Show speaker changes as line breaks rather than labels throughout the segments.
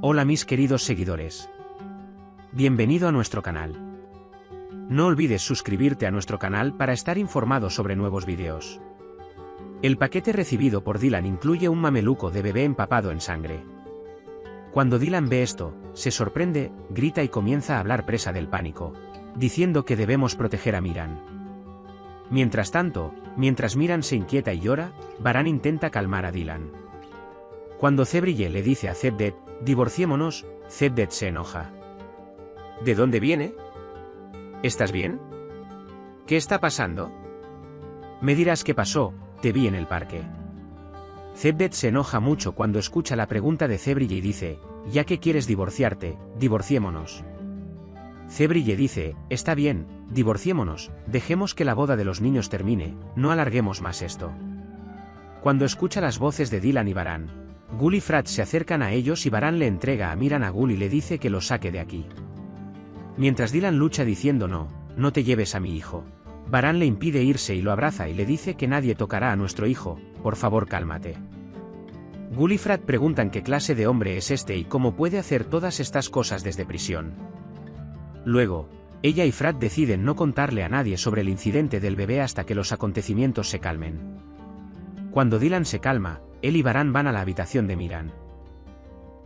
Hola mis queridos seguidores. Bienvenido a nuestro canal. No olvides suscribirte a nuestro canal para estar informado sobre nuevos vídeos. El paquete recibido por Dylan incluye un mameluco de bebé empapado en sangre. Cuando Dylan ve esto, se sorprende, grita y comienza a hablar presa del pánico, diciendo que debemos proteger a Miran. Mientras tanto, mientras Miran se inquieta y llora, Baran intenta calmar a Dylan. Cuando Cebrille le dice a Cevdet, divorciémonos, Cevdet se enoja.
¿De dónde viene? ¿Estás bien? ¿Qué está pasando?
Me dirás qué pasó, te vi en el parque. Cevdet se enoja mucho cuando escucha la pregunta de Cebrille y dice, ya que quieres divorciarte, divorciémonos. Cebrille dice, está bien, divorciémonos, dejemos que la boda de los niños termine, no alarguemos más esto. Cuando escucha las voces de Dylan y Baran, Gul y Frat se acercan a ellos y Baran le entrega a Miran a Gul y le dice que lo saque de aquí. Mientras Dylan lucha diciendo no te lleves a mi hijo. Baran le impide irse y lo abraza y le dice que nadie tocará a nuestro hijo, por favor cálmate. Gul y Frat preguntan qué clase de hombre es este y cómo puede hacer todas estas cosas desde prisión. Luego, ella y Frat deciden no contarle a nadie sobre el incidente del bebé hasta que los acontecimientos se calmen. Cuando Dylan se calma, él y Baran van a la habitación de Miran.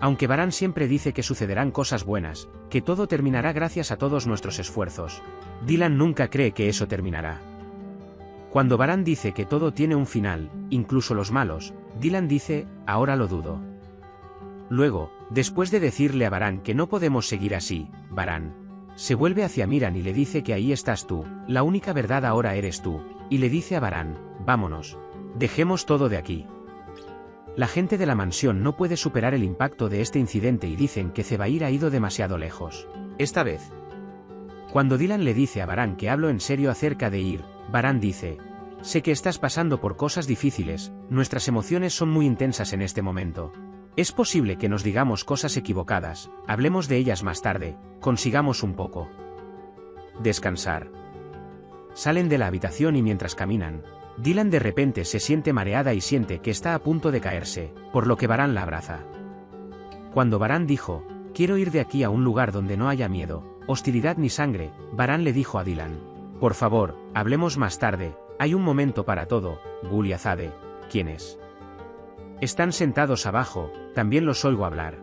Aunque Baran siempre dice que sucederán cosas buenas, que todo terminará gracias a todos nuestros esfuerzos, Dylan nunca cree que eso terminará. Cuando Baran dice que todo tiene un final, incluso los malos, Dylan dice, ahora lo dudo. Luego, después de decirle a Baran que no podemos seguir así, Baran se vuelve hacia Miran y le dice que ahí estás tú, la única verdad ahora eres tú, y le dice a Baran, vámonos, dejemos todo de aquí. La gente de la mansión no puede superar el impacto de este incidente y dicen que Zebair ha ido demasiado lejos. Esta vez. Cuando Dylan le dice a Baran que hablo en serio acerca de ir, Baran dice, sé que estás pasando por cosas difíciles, nuestras emociones son muy intensas en este momento. Es posible que nos digamos cosas equivocadas, hablemos de ellas más tarde, consigamos un poco descansar. Salen de la habitación y mientras caminan, Dylan de repente se siente mareada y siente que está a punto de caerse, por lo que Baran la abraza. Cuando Baran dijo, quiero ir de aquí a un lugar donde no haya miedo, hostilidad ni sangre, Baran le dijo a Dylan, por favor, hablemos más tarde, hay un momento para todo. Gul y Azade, ¿quiénes? Están sentados abajo, también los oigo hablar.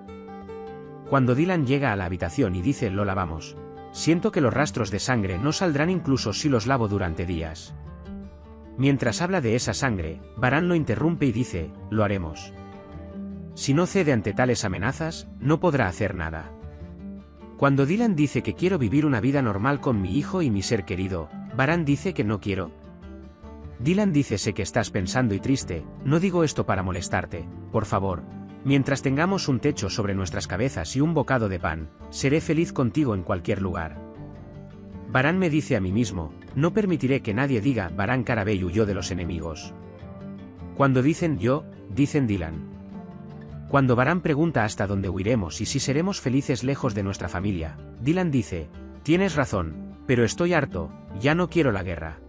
Cuando Dylan llega a la habitación y dice lo lavamos, siento que los rastros de sangre no saldrán incluso si los lavo durante días. Mientras habla de esa sangre, Baran lo interrumpe y dice, lo haremos. Si no cede ante tales amenazas, no podrá hacer nada. Cuando Dylan dice que quiero vivir una vida normal con mi hijo y mi ser querido, Baran dice que no quiero. Dylan dice sé que estás pensando y triste, no digo esto para molestarte, por favor. Mientras tengamos un techo sobre nuestras cabezas y un bocado de pan, seré feliz contigo en cualquier lugar. Baran me dice a mí mismo, no permitiré que nadie diga Baran Karabey huyó de los enemigos. Cuando dicen yo, dicen Dylan. Cuando Baran pregunta hasta dónde huiremos y si seremos felices lejos de nuestra familia, Dylan dice, tienes razón, pero estoy harto, ya no quiero la guerra.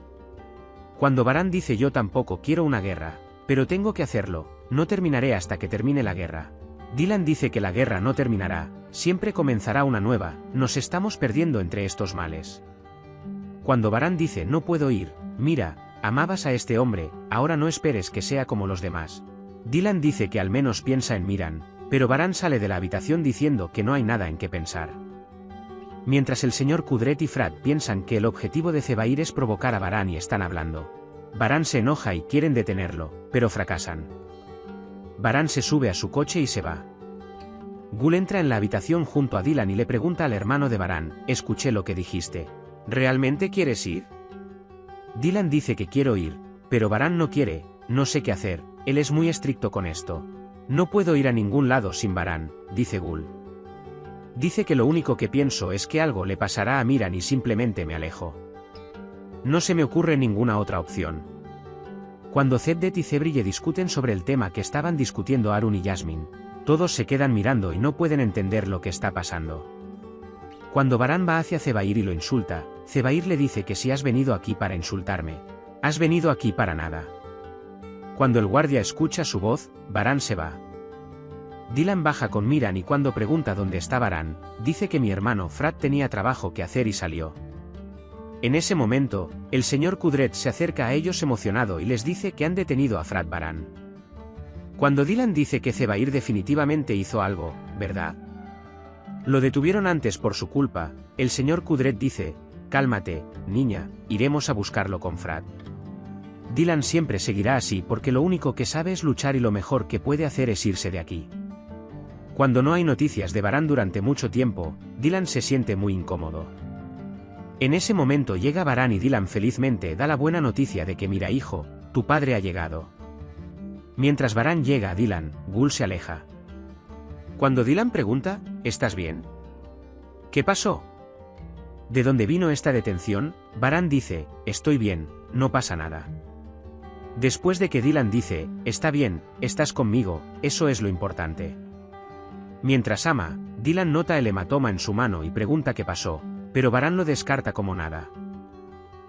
Cuando Baran dice yo tampoco quiero una guerra, pero tengo que hacerlo, no terminaré hasta que termine la guerra. Dylan dice que la guerra no terminará, siempre comenzará una nueva, nos estamos perdiendo entre estos males. Cuando Baran dice no puedo ir, mira, amabas a este hombre, ahora no esperes que sea como los demás. Dylan dice que al menos piensa en Miran, pero Baran sale de la habitación diciendo que no hay nada en qué pensar. Mientras el señor Kudret y Frat piensan que el objetivo de Zebair es provocar a Baran y están hablando. Baran se enoja y quieren detenerlo, pero fracasan. Baran se sube a su coche y se va. Gul entra en la habitación junto a Dylan y le pregunta al hermano de Baran, escuché lo que dijiste. ¿Realmente quieres ir? Dylan dice que quiero ir, pero Baran no quiere, no sé qué hacer, él es muy estricto con esto. No puedo ir a ningún lado sin Baran, dice Gul. Dice que lo único que pienso es que algo le pasará a Miran y simplemente me alejo. No se me ocurre ninguna otra opción. Cuando Cevdet y Cebrille discuten sobre el tema que estaban discutiendo Harun y Yasmin, todos se quedan mirando y no pueden entender lo que está pasando. Cuando Baran va hacia Zebair y lo insulta, Zebair le dice que si has venido aquí para insultarme, has venido aquí para nada. Cuando el guardia escucha su voz, Baran se va. Dylan baja con Miran y cuando pregunta dónde está Baran, dice que mi hermano Frat tenía trabajo que hacer y salió. En ese momento, el señor Kudret se acerca a ellos emocionado y les dice que han detenido a Frat Baran. Cuando Dylan dice que Zebair definitivamente hizo algo, ¿verdad? Lo detuvieron antes por su culpa, el señor Kudret dice, cálmate, niña, iremos a buscarlo con Frat. Dylan siempre seguirá así porque lo único que sabe es luchar y lo mejor que puede hacer es irse de aquí. Cuando no hay noticias de Baran durante mucho tiempo, Dylan se siente muy incómodo. En ese momento llega Baran y Dylan felizmente da la buena noticia de que mira hijo, tu padre ha llegado. Mientras Baran llega a Dylan, Gul se aleja. Cuando Dylan pregunta, ¿estás bien? ¿Qué pasó? ¿De dónde vino esta detención? Baran dice, estoy bien, no pasa nada. Después de que Dylan dice, está bien, estás conmigo, eso es lo importante. Mientras ama, Dylan nota el hematoma en su mano y pregunta qué pasó, pero Baran lo descarta como nada.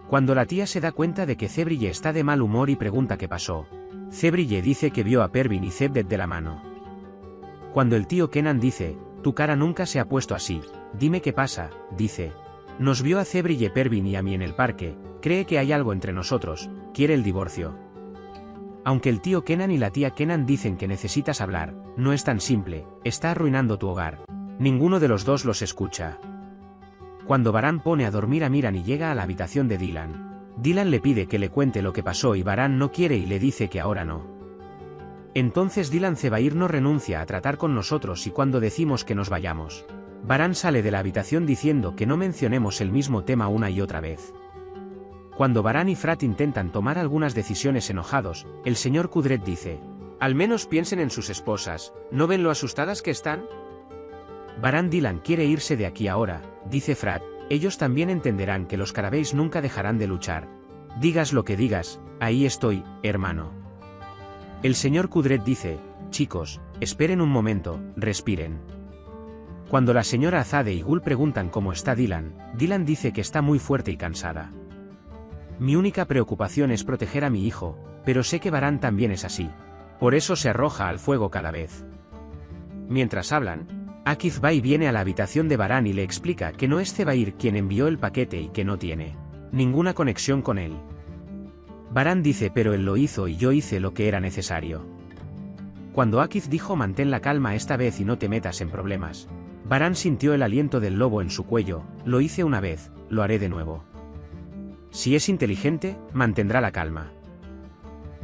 Cuando la tía se da cuenta de que Zebrille está de mal humor y pregunta qué pasó, Zebrille dice que vio a Pervin y Zebdet de la mano. Cuando el tío Kenan dice, tu cara nunca se ha puesto así, dime qué pasa, dice, nos vio a Zebrille, Pervin y a mí en el parque, cree que hay algo entre nosotros, quiere el divorcio. Aunque el tío Kenan y la tía Kenan dicen que necesitas hablar, no es tan simple, está arruinando tu hogar. Ninguno de los dos los escucha. Cuando Baran pone a dormir a Miran y llega a la habitación de Dylan, Dylan le pide que le cuente lo que pasó y Baran no quiere y le dice que ahora no. Entonces Dylan Zebair no renuncia a tratar con nosotros y cuando decimos que nos vayamos, Baran sale de la habitación diciendo que no mencionemos el mismo tema una y otra vez. Cuando Baran y Frat intentan tomar algunas decisiones enojados, el señor Kudret dice, al menos piensen en sus esposas, ¿no ven lo asustadas que están? Baran Dylan quiere irse de aquí ahora, dice Frat, ellos también entenderán que los Carabeis nunca dejarán de luchar. Digas lo que digas, ahí estoy, hermano. El señor Kudret dice, chicos, esperen un momento, respiren. Cuando la señora Azade y Gul preguntan cómo está Dylan, Dylan dice que está muy fuerte y cansada. Mi única preocupación es proteger a mi hijo, pero sé que Baran también es así. Por eso se arroja al fuego cada vez. Mientras hablan, Akif va y viene a la habitación de Baran y le explica que no es Zebair quien envió el paquete y que no tiene ninguna conexión con él. Baran dice pero él lo hizo y yo hice lo que era necesario. Cuando Akif dijo mantén la calma esta vez y no te metas en problemas, Baran sintió el aliento del lobo en su cuello, lo hice una vez, lo haré de nuevo. Si es inteligente, mantendrá la calma.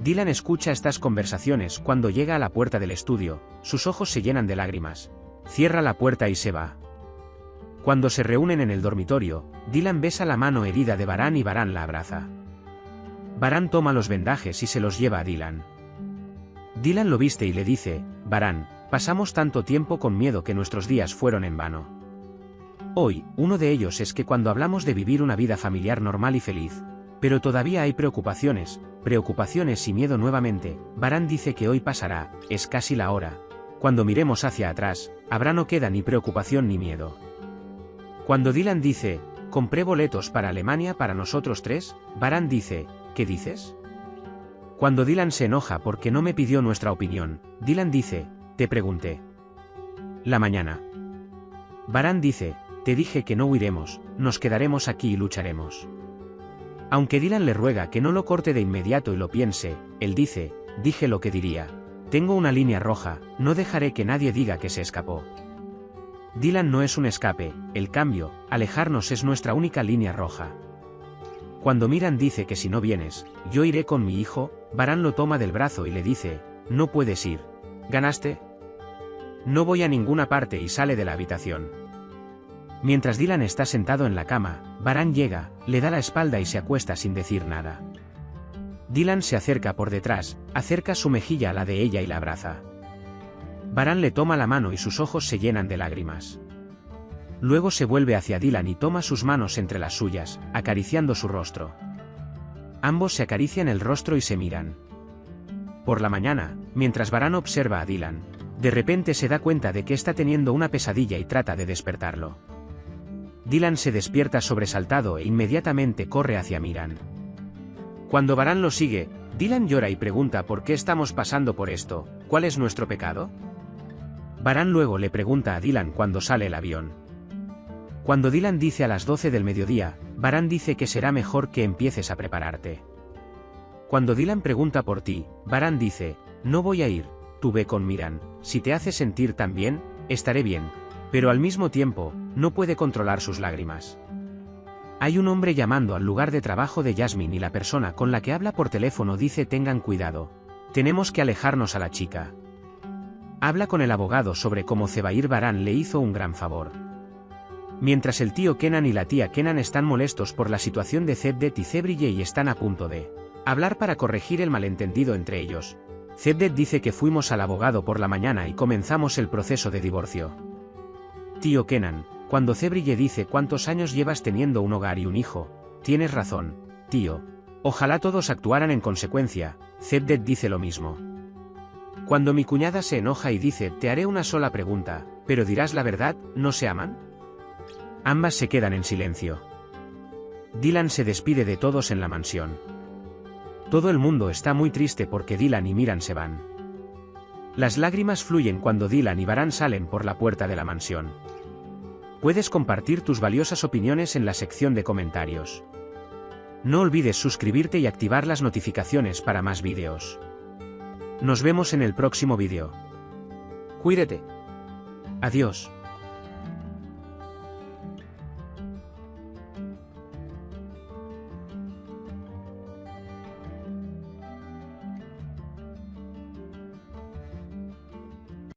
Dylan escucha estas conversaciones cuando llega a la puerta del estudio, sus ojos se llenan de lágrimas. Cierra la puerta y se va. Cuando se reúnen en el dormitorio, Dylan besa la mano herida de Baran y Baran la abraza. Baran toma los vendajes y se los lleva a Dylan. Dylan lo viste y le dice, Baran, pasamos tanto tiempo con miedo que nuestros días fueron en vano. Hoy, uno de ellos es que cuando hablamos de vivir una vida familiar normal y feliz, pero todavía hay preocupaciones y miedo nuevamente, Baran dice que hoy pasará, es casi la hora. Cuando miremos hacia atrás, habrá no queda ni preocupación ni miedo. Cuando Dylan dice, compré boletos para Alemania para nosotros tres, Baran dice, ¿qué dices? Cuando Dylan se enoja porque no me pidió nuestra opinión, Dylan dice, te pregunté. La mañana. Baran dice, te dije que no huiremos, nos quedaremos aquí y lucharemos. Aunque Dylan le ruega que no lo corte de inmediato y lo piense, él dice, dije lo que diría. Tengo una línea roja, no dejaré que nadie diga que se escapó. Dylan no es un escape, el cambio, alejarnos es nuestra única línea roja. Cuando Miran dice que si no vienes, yo iré con mi hijo, Baran lo toma del brazo y le dice, no puedes ir. ¿Ganaste? No voy a ninguna parte y sale de la habitación. Mientras Dylan está sentado en la cama, Baran llega, le da la espalda y se acuesta sin decir nada. Dylan se acerca por detrás, acerca su mejilla a la de ella y la abraza. Baran le toma la mano y sus ojos se llenan de lágrimas. Luego se vuelve hacia Dylan y toma sus manos entre las suyas, acariciando su rostro. Ambos se acarician el rostro y se miran. Por la mañana, mientras Baran observa a Dylan, de repente se da cuenta de que está teniendo una pesadilla y trata de despertarlo. Dylan se despierta sobresaltado e inmediatamente corre hacia Miran. Cuando Baran lo sigue, Dylan llora y pregunta por qué estamos pasando por esto, ¿cuál es nuestro pecado? Varane luego le pregunta a Dylan cuándo sale el avión. Cuando Dylan dice a las 12 del mediodía, Varane dice que será mejor que empieces a prepararte. Cuando Dylan pregunta por ti, Varane dice, no voy a ir, tú ve con Miran, si te hace sentir tan bien, estaré bien, pero al mismo tiempo, no puede controlar sus lágrimas. Hay un hombre llamando al lugar de trabajo de Jasmine y la persona con la que habla por teléfono dice tengan cuidado. Tenemos que alejarnos a la chica. Habla con el abogado sobre cómo Zebair Varane le hizo un gran favor. Mientras el tío Kenan y la tía Kenan están molestos por la situación de Cevdet y Cebrille y están a punto de hablar para corregir el malentendido entre ellos. Cevdet dice que fuimos al abogado por la mañana y comenzamos el proceso de divorcio. Tío Kenan, cuando Cebrille dice cuántos años llevas teniendo un hogar y un hijo, tienes razón, tío. Ojalá todos actuaran en consecuencia, Cevdet dice lo mismo. Cuando mi cuñada se enoja y dice te haré una sola pregunta, pero dirás la verdad, ¿no se aman? Ambas se quedan en silencio. Dylan se despide de todos en la mansión. Todo el mundo está muy triste porque Dylan y Miran se van. Las lágrimas fluyen cuando Dylan y Varane salen por la puerta de la mansión. Puedes compartir tus valiosas opiniones en la sección de comentarios. No olvides suscribirte y activar las notificaciones para más vídeos. Nos vemos en el próximo vídeo. Cuídate. Adiós.